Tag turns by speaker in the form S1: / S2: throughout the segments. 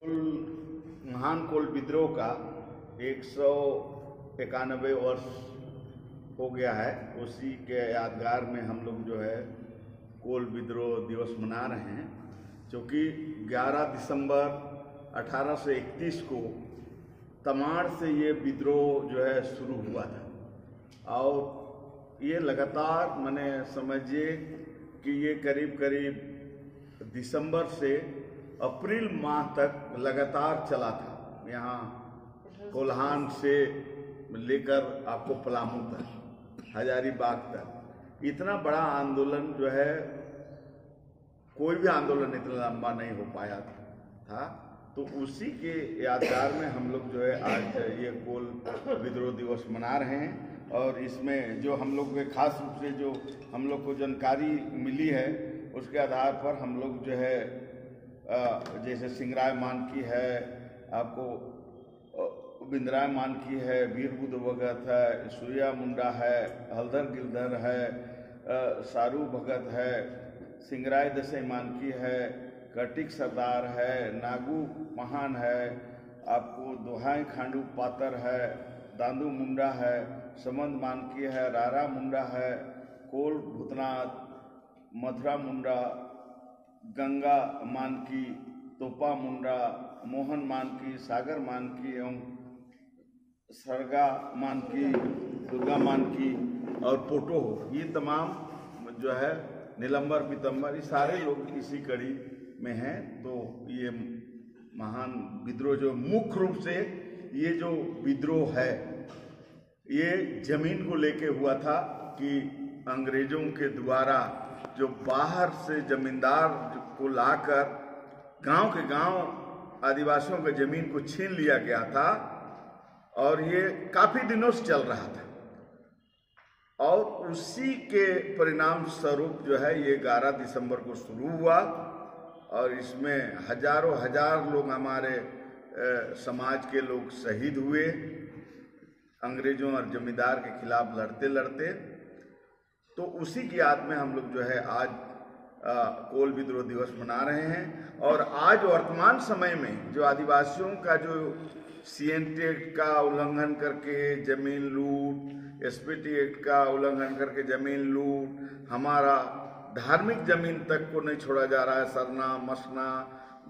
S1: महान कोल विद्रोह का 191 वर्ष हो गया है। उसी के यादगार में हम लोग जो है कोल विद्रोह दिवस मना रहे हैं, क्योंकि 11 दिसंबर 1831 को तमाड़ से ये विद्रोह जो है शुरू हुआ था और ये लगातार मैंने समझिए कि ये करीब करीब दिसंबर से अप्रैल माह तक लगातार चला था। यहाँ कोल्हान से लेकर आपको पलामू तक, हजारीबाग तक इतना बड़ा आंदोलन जो है, कोई भी आंदोलन इतना लंबा नहीं हो पाया था। तो उसी के यादगार में हम लोग जो है आज ये कोल विद्रोह दिवस मना रहे हैं। और इसमें जो हम लोग के खास रूप से जो हम लोग को जानकारी मिली है उसके आधार पर हम लोग जो है जैसे सिंगराय मान की है, आपको बिंद्राय मान की है, वीर बुद्ध भगत है, सूर्या मुंडा है, हलधर गिलधर है, सारू भगत है, सिंगराय दसई मान की है, कटिक सरदार है, नागू महान है, आपको दोहाई खांडू पातर है, दांदू मुंडा है, समंद मान की है, रारा मुंडा है, कोल भूतनाथ, मथुरा मुंडा, गंगा मान की, तोपा मुंडा, मोहन मान की, सागर मान की एवं सरगा मान की, दुर्गा मान की और पोटो, ये तमाम जो है नीलंबर पीतम्बर, ये सारे लोग इसी कड़ी में हैं। तो ये महान विद्रोह जो मुख्य रूप से ये जो विद्रोह है ये जमीन को लेके हुआ था कि अंग्रेजों के द्वारा जो बाहर से जमींदार को लाकर गांव के गांव आदिवासियों के जमीन को छीन लिया गया था और ये काफी दिनों से चल रहा था। और उसी के परिणाम स्वरूप जो है ये 11 दिसंबर को शुरू हुआ और इसमें हजारों हजार लोग हमारे समाज के लोग शहीद हुए अंग्रेजों और जमींदार के खिलाफ लड़ते लड़ते। तो उसी की याद में हम लोग जो है आज कोल विद्रोह दिवस मना रहे हैं। और आज वर्तमान समय में जो आदिवासियों का जो CNT एक्ट का उल्लंघन करके जमीन लूट, SPT एक्ट का उल्लंघन करके जमीन लूट, हमारा धार्मिक जमीन तक को नहीं छोड़ा जा रहा है, सरना मसना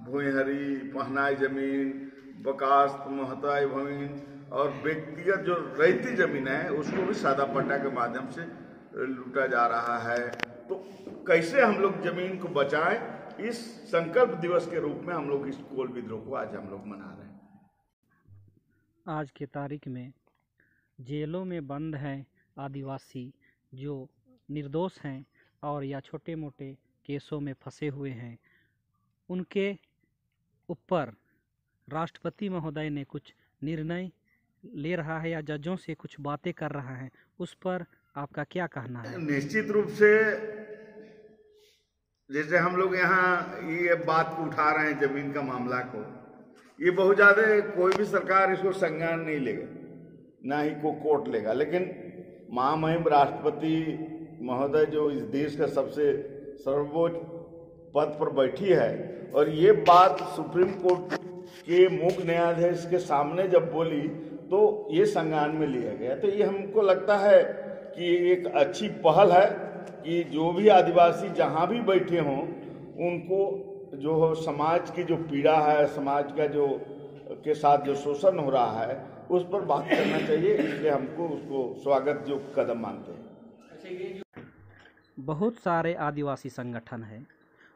S1: भूहरी पहनाई जमीन, बकास्त महताई भूमि और व्यक्तिगत जो रैयती जमीन है उसको भी सादा पट्टा के माध्यम से लूटा जा रहा है। तो कैसे हम लोग जमीन को बचाएं, इस संकल्प दिवस के रूप में हम लोग इस कोल विद्रोह को आज हम लोग मना रहे हैं।
S2: आज के तारीख में जेलों में बंद हैं आदिवासी जो निर्दोष हैं और या छोटे मोटे केसों में फंसे हुए हैं, उनके ऊपर राष्ट्रपति महोदय ने कुछ निर्णय ले रहा है या जजों से कुछ बातें कर रहा है, उस पर आपका क्या कहना है?
S1: निश्चित रूप से जैसे हम लोग यहाँ ये बात को उठा रहे हैं जमीन का मामला को, ये बहुत ज़्यादा कोई भी सरकार इसको संज्ञान नहीं लेगा, ना ही को कोर्ट लेगा। लेकिन महामहिम राष्ट्रपति महोदय जो इस देश का सबसे सर्वोच्च पद पर बैठी है और ये बात सुप्रीम कोर्ट के मुख्य न्यायाधीश के सामने जब बोली तो ये संज्ञान में लिया गया। तो ये हमको लगता है कि एक अच्छी पहल है कि जो भी आदिवासी जहाँ भी बैठे हों उनको जो समाज की जो पीड़ा है, समाज का जो के साथ जो शोषण हो रहा है उस पर बात करना चाहिए, इसलिए हमको उसको स्वागत जो कदम मानते हैं।
S2: बहुत सारे आदिवासी संगठन हैं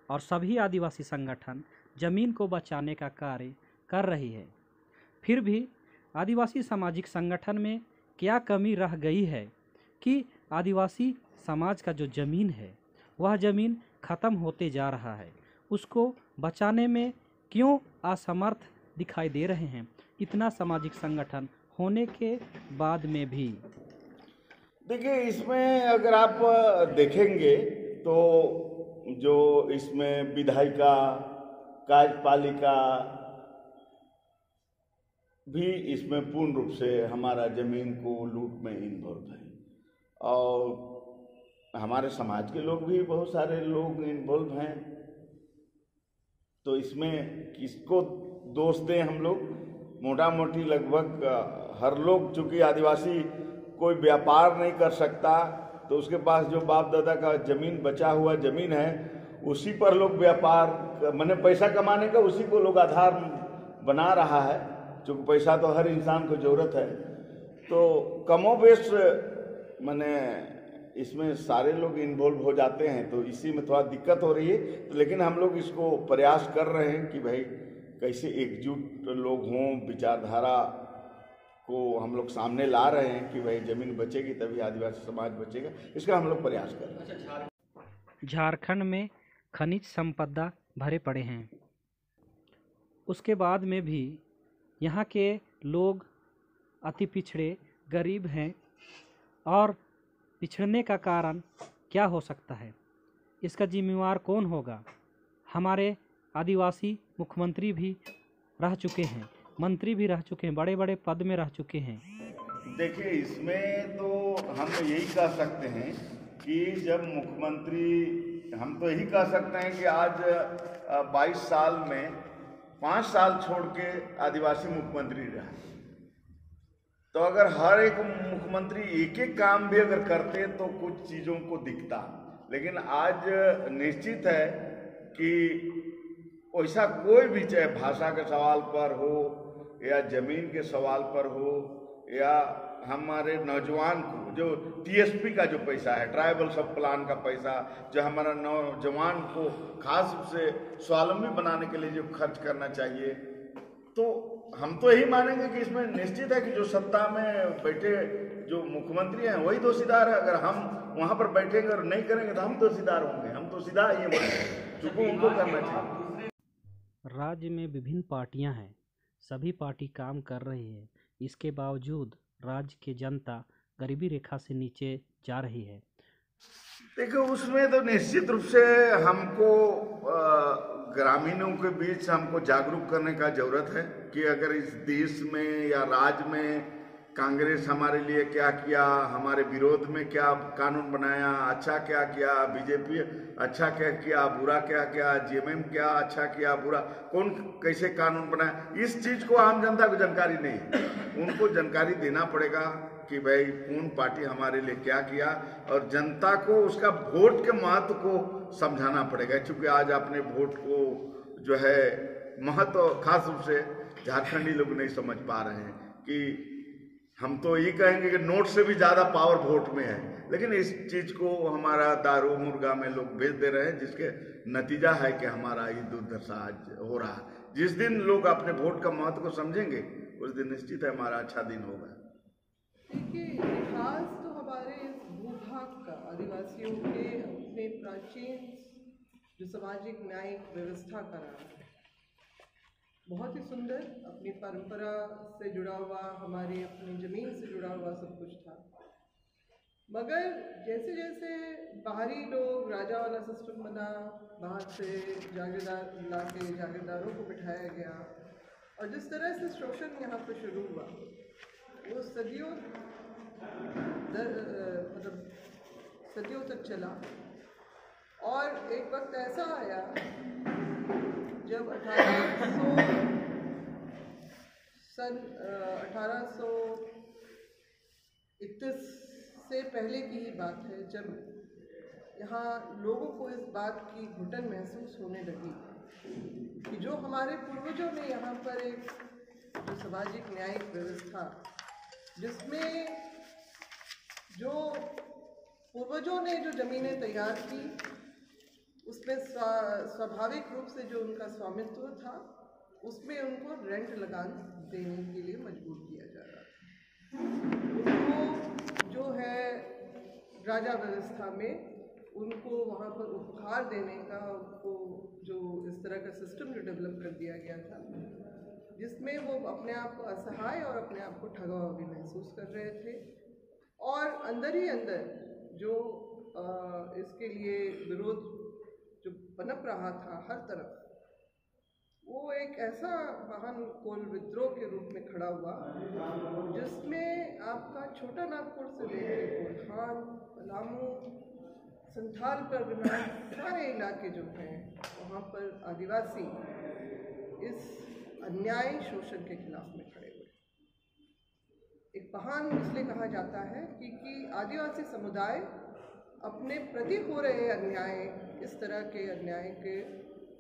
S2: और सभी आदिवासी संगठन जमीन को बचाने का कार्य कर रही है, फिर भी आदिवासी सामाजिक संगठन में क्या कमी रह गई है कि आदिवासी समाज का जो ज़मीन है वह ज़मीन ख़त्म होते जा रहा है, उसको बचाने में क्यों असमर्थ दिखाई दे रहे हैं इतना सामाजिक संगठन होने के बाद में भी?
S1: देखिए, इसमें अगर आप देखेंगे तो जो इसमें विधायिका कार्यपालिका भी इसमें पूर्ण रूप से हमारा जमीन को लूट में इन्वॉल्व है और हमारे समाज के लोग भी बहुत सारे लोग इन्वॉल्व हैं। तो इसमें किसको दोस्त हैं हम लोग, मोटा मोटी लगभग हर लोग, चूँकि आदिवासी कोई व्यापार नहीं कर सकता तो उसके पास जो बाप दादा का जमीन बचा हुआ जमीन है उसी पर लोग व्यापार माने पैसा कमाने का उसी को लोग आधार बना रहा है, क्योंकि पैसा तो हर इंसान को ज़रूरत है। तो कमोबेश माने इसमें सारे लोग इन्वॉल्व हो जाते हैं, तो इसी में थोड़ा दिक्कत हो रही है। तो लेकिन हम लोग इसको प्रयास कर रहे हैं कि भाई कैसे एकजुट लोग हों, विचारधारा को हम लोग सामने ला रहे हैं कि भाई ज़मीन बचेगी तभी आदिवासी समाज बचेगा, इसका हम लोग प्रयास कर रहे हैं।
S2: झारखंड में खनिज संपदा भरे पड़े हैं, उसके बाद में भी यहाँ के लोग अति पिछड़े गरीब हैं, और पिछड़ने का कारण क्या हो सकता है, इसका जिम्मेवार कौन होगा? हमारे आदिवासी मुख्यमंत्री भी रह चुके हैं, मंत्री भी रह चुके हैं, बड़े बड़े पद में रह चुके हैं।
S1: देखिए, इसमें तो हम यही कह सकते हैं कि जब मुख्यमंत्री, हम तो यही कह सकते हैं कि आज 22 साल में 5 साल छोड़ के आदिवासी मुख्यमंत्री रहा। तो अगर हर एक मुख्यमंत्री एक एक काम भी अगर करते तो कुछ चीज़ों को दिखता, लेकिन आज निश्चित है कि वैसा कोई भी, चाहे भाषा के सवाल पर हो या ज़मीन के सवाल पर हो या हमारे नौजवान को जो टीएसपी का जो पैसा है, ट्राइबल सब प्लान का पैसा, जो हमारा नौजवान को खास रूप से स्वावलंबी बनाने के लिए जो खर्च करना चाहिए, तो हम तो यही मानेंगे कि इसमें निश्चित है कि जो सत्ता में बैठे जो मुख्यमंत्री हैं वही दोषीदार है। अगर हम वहाँ पर बैठेंगे और नहीं करेंगे तो हम दोषीदार होंगे, हम तो सीधा ये मानेंगे, क्योंकि उनको करना चाहिए।
S2: राज्य में विभिन्न पार्टियां हैं, सभी पार्टी काम कर रही है, इसके बावजूद राज्य की जनता गरीबी रेखा से नीचे जा रही है।
S1: देखो, उसमें तो निश्चित रूप से हमको ग्रामीणों के बीच हमको जागरूक करने का जरूरत है कि अगर इस देश में या राज्य में कांग्रेस हमारे लिए क्या किया, हमारे विरोध में क्या कानून बनाया, अच्छा क्या किया, बीजेपी अच्छा क्या किया, बुरा क्या किया, जेएमएम क्या अच्छा किया, बुरा कौन कैसे कानून बनाया, इस चीज़ को आम जनता को जानकारी नहीं है। उनको जानकारी देना पड़ेगा कि भाई कौन पार्टी हमारे लिए क्या किया, और जनता को उसका वोट के महत्व को समझाना पड़ेगा, क्योंकि आज अपने वोट को जो है महत्व खास रूप से झारखंडी लोग नहीं समझ पा रहे हैं कि हम तो ये कहेंगे कि नोट से भी ज़्यादा पावर वोट में है, लेकिन इस चीज़ को हमारा दारू मुर्गा में लोग बेच दे रहे हैं, जिसके नतीजा है कि हमारा ये दुर्दशा आज हो रहा है। जिस दिन लोग अपने वोट का महत्व को समझेंगे उस दिन निश्चित है हमारा अच्छा दिन होगा।
S3: देखिए, इतिहास तो हमारे इस भूभाग का आदिवासियों के अपने प्राचीन जो सामाजिक न्यायिक व्यवस्था का रहा है, बहुत ही सुंदर, अपनी परंपरा से जुड़ा हुआ, हमारी अपनी ज़मीन से जुड़ा हुआ सब कुछ था। मगर जैसे जैसे बाहरी लोग, राजा वाला सिस्टम बना, बाहर से जागीरदार ला के जागीरदारों को बिठाया गया, और जिस तरह से शोषण यहाँ पर शुरू हुआ वो सदियों मतलब सदियों तक चला। और एक वक्त ऐसा आया जब 1831 से पहले की ही बात है, जब यहाँ लोगों को इस बात की घुटन महसूस होने लगी कि जो हमारे पूर्वजों ने यहाँ पर एक जो सामाजिक न्यायिक व्यवस्था, जिसमें जो पूर्वजों ने जो ज़मीनें तैयार की, उसमें स्वाभाविक रूप से जो उनका स्वामित्व था उसमें उनको रेंट लगान देने के लिए मजबूर किया जा रहा था। उनको जो है राजा व्यवस्था में उनको वहाँ पर उपहार देने का, उनको जो इस तरह का सिस्टम जो डेवलप कर दिया गया था, जिसमें वो अपने आप को असहाय और अपने आप को ठगा हुआ भी महसूस कर रहे थे। और अंदर ही अंदर जो इसके लिए विरोध जो पनप रहा था हर तरफ, वो एक ऐसा महान कोल विद्रोह के रूप में खड़ा हुआ, जिसमें आपका छोटा नागपुर से लेकर कोल्हान, पलामू, संथाल पर सारे इलाके जो हैं वहाँ पर आदिवासी इस अन्याय शोषण के खिलाफ में खड़े हुए। एक महान इसलिए कहा जाता है कि आदिवासी समुदाय अपने प्रति हो रहे अन्याय, इस तरह के अन्याय के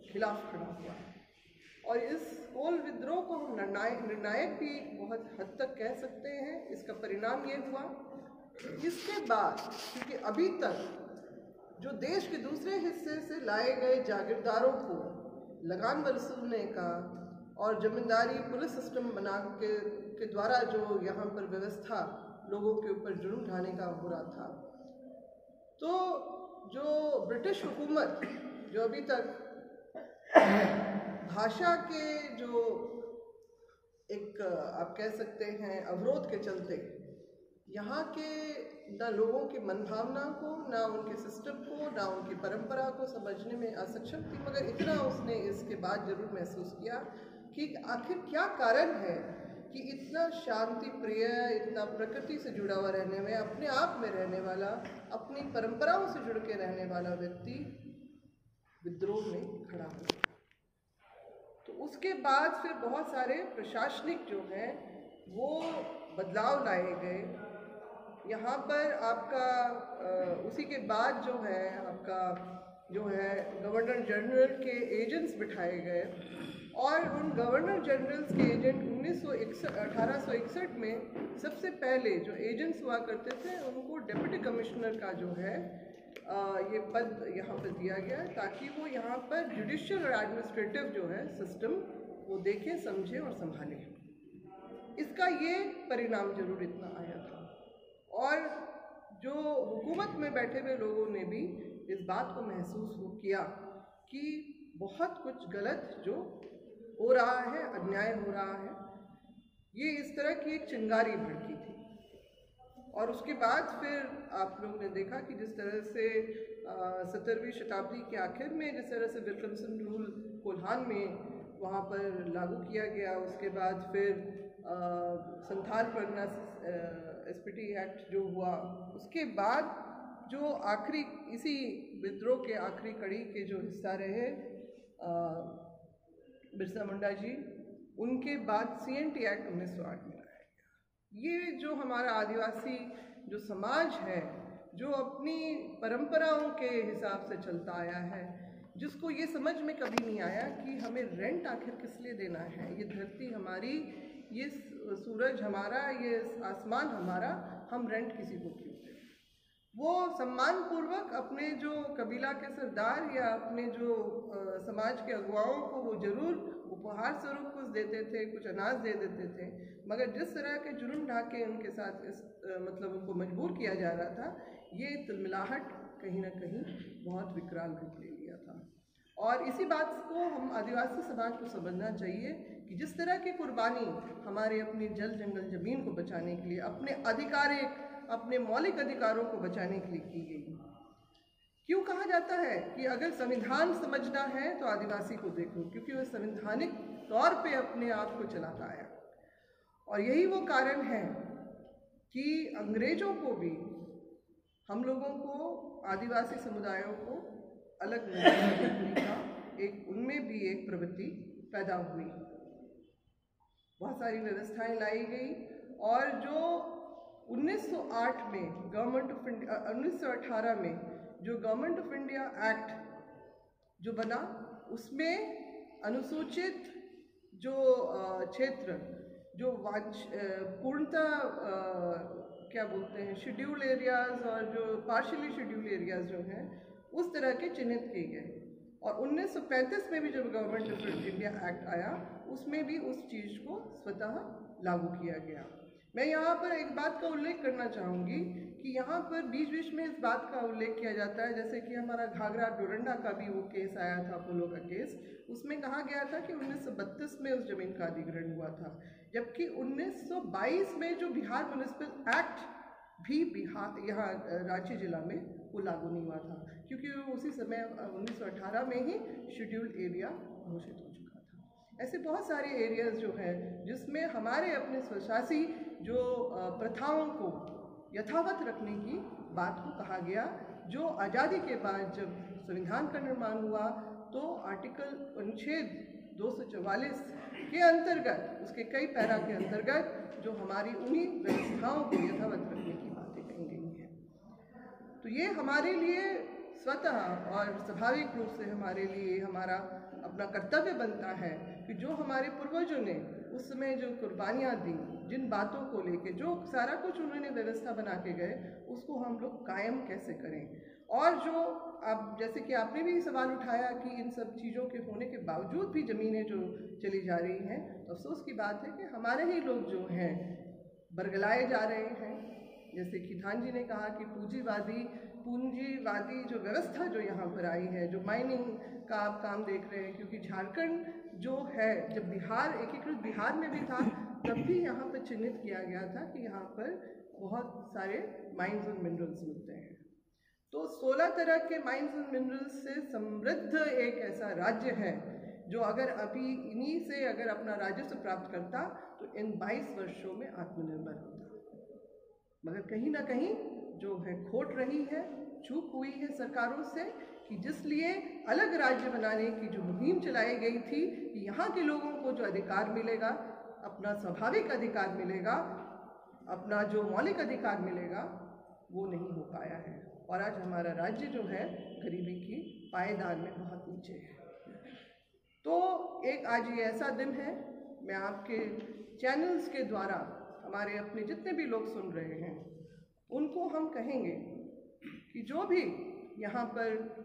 S3: खिलाफ खड़ा हुआ है। और इस कोल विद्रोह को हम निर्णायक भी बहुत हद तक कह सकते हैं। इसका परिणाम ये हुआ, इसके बाद क्योंकि अभी तक जो देश के दूसरे हिस्से से लाए गए जागीरदारों को लगान वसूलने का और जमींदारी पुलिस सिस्टम बना के द्वारा जो यहाँ पर व्यवस्था लोगों के ऊपर जुर्म ढाने का हो रहा था, तो जो ब्रिटिश हुकूमत जो अभी तक भाषा के जो एक आप कह सकते हैं अवरोध के चलते यहाँ के न लोगों की मनभावना को, ना उनके सिस्टम को, ना उनकी परंपरा को समझने में असक्षम थी। मगर इतना उसने इसके बाद जरूर महसूस किया कि आखिर क्या कारण है कि इतना शांति प्रिय, इतना प्रकृति से जुड़ा हुआ रहने में, अपने आप में रहने वाला, अपनी परंपराओं से जुड़ के रहने वाला व्यक्ति विद्रोह में खड़ा हुआ। तो उसके बाद फिर बहुत सारे प्रशासनिक जो हैं वो बदलाव लाए गए। यहाँ पर आपका उसी के बाद जो है आपका जो है गवर्नर जनरल के एजेंट्स बिठाए गए और उन गवर्नर जनरल्स के एजेंट 1861 में सबसे पहले जो एजेंट्स हुआ करते थे उनको डिप्टी कमिश्नर का जो है ये पद यहाँ पर दिया गया ताकि वो यहाँ पर जुडिशियल और एडमिनिस्ट्रेटिव जो है सिस्टम वो देखें, समझें और संभालें। इसका ये परिणाम जरूर इतना आया था और जो हुकूमत में बैठे हुए लोगों ने भी इस बात को महसूस किया कि बहुत कुछ गलत जो हो रहा है, अन्याय हो रहा है। ये इस तरह की एक चिंगारी भड़की थी। और उसके बाद फिर आप लोग ने देखा कि जिस तरह से 17वीं शताब्दी के आखिर में जिस तरह से विल्किंसन रूल कोल्हान में वहाँ पर लागू किया गया, उसके बाद फिर संथाल परगना एसपीटी एक्ट जो हुआ, उसके बाद जो आखिरी इसी विद्रोह के आखिरी कड़ी के जो हिस्सा रहे बिरसा मुंडा जी, उनके बाद CNT एक्ट 1908 में लाया गया। ये जो हमारा आदिवासी जो समाज है जो अपनी परंपराओं के हिसाब से चलता आया है, जिसको ये समझ में कभी नहीं आया कि हमें रेंट आखिर किस लिए देना है, ये धरती हमारी, ये सूरज हमारा, ये आसमान हमारा, हम रेंट किसी को क्यों दें। वो सम्मानपूर्वक अपने जो कबीला के सरदार या अपने जो समाज के अगुवाओं को वो जरूर उपहार स्वरूप कुछ देते थे, कुछ अनाज दे देते थे, मगर जिस तरह के जुर्म ढाके उनके साथ मतलब उनको मजबूर किया जा रहा था, ये तिलमिलाहट कहीं ना कहीं बहुत विकराल रूप ले लिया था। और इसी बात को हम आदिवासी समाज को समझना चाहिए कि जिस तरह की कुर्बानी हमारे अपने जल जंगल ज़मीन को बचाने के लिए, अपने मौलिक अधिकारों को बचाने के लिए की गई। क्यों कहा जाता है कि अगर संविधान समझना है तो आदिवासी को देखो, क्योंकि वह संवैधानिक तौर पे अपने आप को चलाता आया। और यही वो कारण है कि अंग्रेजों को भी हम लोगों को, आदिवासी समुदायों को अलग देखने का उनमें भी एक प्रवृत्ति पैदा हुई। बहुत सारी व्यवस्थाएं लाई गई और जो 1908 में गवर्नमेंट ऑफ इंडिया, 1918 में जो गवर्नमेंट ऑफ इंडिया एक्ट जो बना, उसमें अनुसूचित जो क्षेत्र जो पूर्णतः क्या बोलते हैं शेड्यूल एरियाज और जो पार्शियली शेड्यूल एरियाज जो हैं उस तरह के चिन्हित किए गए। और 1935 में भी जब गवर्नमेंट ऑफ इंडिया एक्ट आया उसमें भी उस चीज़ को स्वतः लागू किया गया। मैं यहाँ पर एक बात का उल्लेख करना चाहूँगी कि यहाँ पर बीच बीच में इस बात का उल्लेख किया जाता है, जैसे कि हमारा घाघरा डोरंडा का भी वो केस आया था, अपोलो का केस, उसमें कहा गया था कि 1932 में उस जमीन का अधिग्रहण हुआ था, जबकि 1922 में जो बिहार म्युनिसिपल एक्ट भी बिहार यहाँ रांची जिला में वो लागू नहीं हुआ था, क्योंकि उसी समय 1918 में ही शेड्यूल्ड एरिया घोषित हो चुका था। ऐसे बहुत सारे एरियाज जो हैं जिसमें हमारे अपने स्वशासी जो प्रथाओं को यथावत रखने की बात को कहा गया, जो आज़ादी के बाद जब संविधान का निर्माण हुआ तो आर्टिकल अनुच्छेद 244 के अंतर्गत, उसके कई पैरा के अंतर्गत जो हमारी उन्हीं व्यवस्थाओं को यथावत रखने की बातें कही गई हैं। तो ये हमारे लिए स्वतः और स्वाभाविक रूप से हमारे लिए हमारा अपना कर्तव्य बनता है कि जो हमारे पूर्वजों ने उस समय जो कुर्बानियाँ दी, जिन बातों को लेके जो सारा कुछ उन्होंने व्यवस्था बना के गए, उसको हम लोग कायम कैसे करें। और जो आप जैसे कि आपने भी सवाल उठाया कि इन सब चीज़ों के होने के बावजूद भी ज़मीनें जो चली जा रही हैं, तो अफसोस की बात है कि हमारे ही लोग जो हैं बरगलाए जा रहे हैं। जैसे कि धान जी ने कहा कि पूंजीवादी जो व्यवस्था जो यहाँ पर आई है, जो माइनिंग का आप काम देख रहे हैं, क्योंकि झारखंड जो है, जब बिहार एकीकृत बिहार में भी था तब भी यहाँ पर चिन्हित किया गया था कि यहाँ पर बहुत सारे माइंस और मिनरल्स मिलते हैं। तो 16 तरह के माइंस और मिनरल्स से समृद्ध एक ऐसा राज्य है जो अगर अभी इन्हीं से अगर अपना राजस्व प्राप्त करता तो इन 22 वर्षों में आत्मनिर्भर होता। मगर कहीं ना कहीं जो है खोट रही है, चूक हुई है सरकारों से कि जिसलिए अलग राज्य बनाने की जो मुहिम चलाई गई थी कि यहाँ के लोगों को जो अधिकार मिलेगा, अपना स्वाभाविक अधिकार मिलेगा, अपना जो मौलिक अधिकार मिलेगा, वो नहीं हो पाया है। और आज हमारा राज्य जो है गरीबी की पायदान में बहुत नीचे है। तो एक आज ये ऐसा दिन है, मैं आपके चैनल्स के द्वारा हमारे अपने जितने भी लोग सुन रहे हैं उनको हम कहेंगे कि जो भी यहाँ पर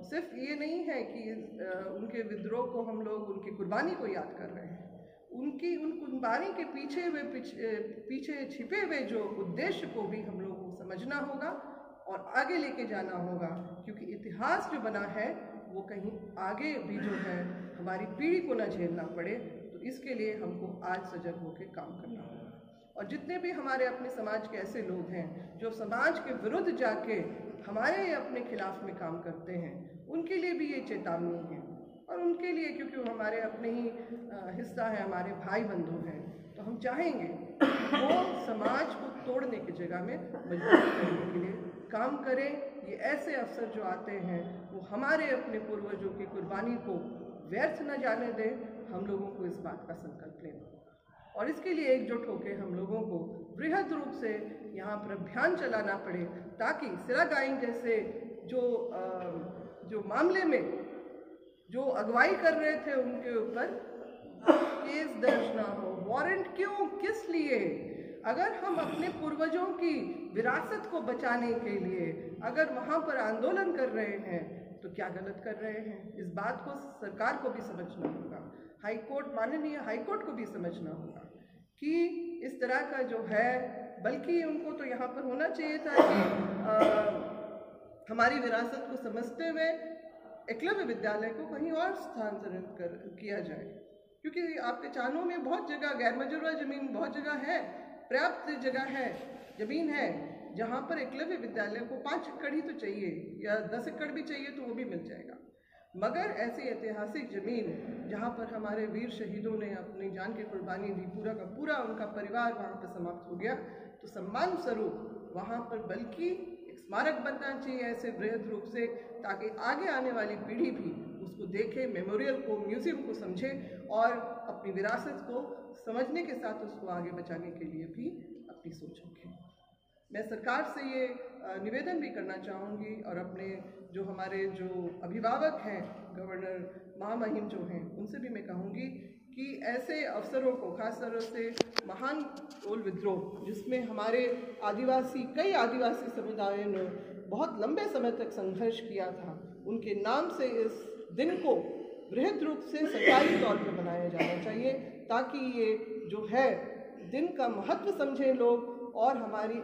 S3: सिर्फ ये नहीं है कि उनके विद्रोह को हम लोग उनकी कुर्बानी को याद कर रहे हैं, उनकी उन कुर्बानी के पीछे छिपे हुए जो उद्देश्य को भी हम लोगों को समझना होगा और आगे लेके जाना होगा, क्योंकि इतिहास जो बना है वो कहीं आगे भी जो है हमारी पीढ़ी को न झेलना पड़े। तो इसके लिए हमको आज सजग होकर काम करना होगा। और जितने भी हमारे अपने समाज के ऐसे लोग हैं जो समाज के विरुद्ध जाके हमारे अपने खिलाफ में काम करते हैं, उनके लिए भी ये चेतावनी है। और उनके लिए, क्योंकि वो हमारे अपने ही हिस्सा है, हमारे भाई बंधु हैं, तो हम चाहेंगे वो समाज को तोड़ने की जगह में मजबूत करने के लिए काम करें। ये ऐसे अवसर जो आते हैं वो हमारे अपने पूर्वजों की कुर्बानी को व्यर्थ न जाने दें। हम लोगों को इस बात का संकल्प लेना और इसके लिए एकजुट होकर हम लोगों को बृहद रूप से यहाँ पर अभियान चलाना पड़े, ताकि सिरागाइंग जैसे जो मामले में जो अगुवाई कर रहे थे उनके ऊपर केस दर्ज ना हो। वारंट क्यों, किस लिए? अगर हम अपने पूर्वजों की विरासत को बचाने के लिए अगर वहाँ पर आंदोलन कर रहे हैं तो क्या गलत कर रहे हैं? इस बात को सरकार को भी समझना होगा, माननीय हाईकोर्ट को भी समझना होगा कि इस तरह का जो है, बल्कि उनको तो यहाँ पर होना चाहिए था कि हमारी विरासत को समझते हुए एकलव्य विद्यालय को कहीं और स्थानांतरित किया जाए, क्योंकि आपके चानों में बहुत जगह गैर मजरूआ ज़मीन बहुत जगह है, पर्याप्त जगह है, ज़मीन है, जहाँ पर एकलव्य विद्यालय को 5 एकड़ ही तो चाहिए या 10 एकड़ भी चाहिए तो वो भी मिल जाएगा। मगर ऐसी ऐतिहासिक ज़मीन जहाँ पर हमारे वीर शहीदों ने अपनी जान की कुर्बानी दी, पूरा का पूरा उनका परिवार वहाँ पर समाप्त हो गया, तो सम्मान स्वरूप वहाँ पर बल्कि एक स्मारक बनना चाहिए ऐसे बृहद रूप से, ताकि आगे आने वाली पीढ़ी भी उसको देखे, मेमोरियल को, म्यूज़ियम को समझे और अपनी विरासत को समझने के साथ उसको आगे बचाने के लिए भी अपनी सोच रखें। मैं सरकार से ये निवेदन भी करना चाहूँगी और अपने जो हमारे जो अभिभावक हैं, गवर्नर महामहिम जो हैं, उनसे भी मैं कहूँगी कि ऐसे अवसरों को, खास तौर से महान कोल विद्रोह जिसमें हमारे कई आदिवासी समुदायों ने बहुत लंबे समय तक संघर्ष किया था, उनके नाम से इस दिन को बृहद रूप से सरकारी तौर पर बनाया जाना चाहिए, ताकि ये जो है दिन का महत्व समझें लोग और हमारी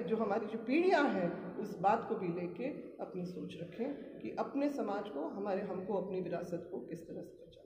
S3: जो पीढ़ियां हैं उस बात को भी लेके अपनी सोच रखें कि अपने समाज को हमको अपनी विरासत को किस तरह से बचाएं।